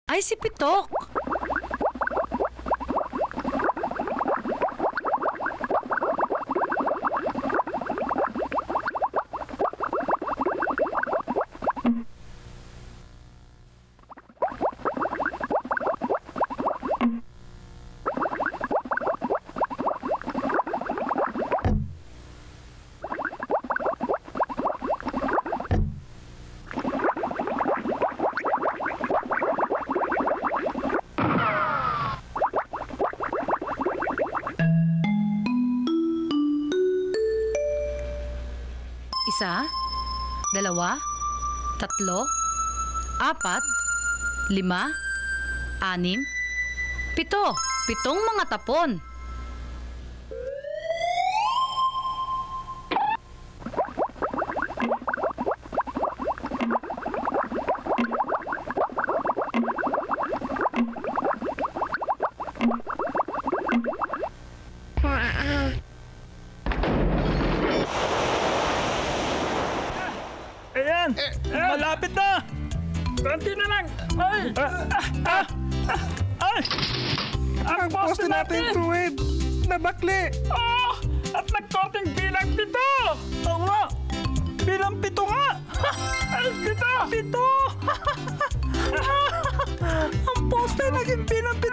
Ay, si Pitok. Isa, dalawa, tatlo, apat, lima, anim, pito. Pitong mga tapon. Ayan! Malapit na! Konti na lang! Ay! Ay! Ang poste natin! Tuwid! Nabakli! Oh! At nagkorting bilang 7! Oo nga! Bilang 7 nga! Ay, Pito! Ang poste naging bilang 7!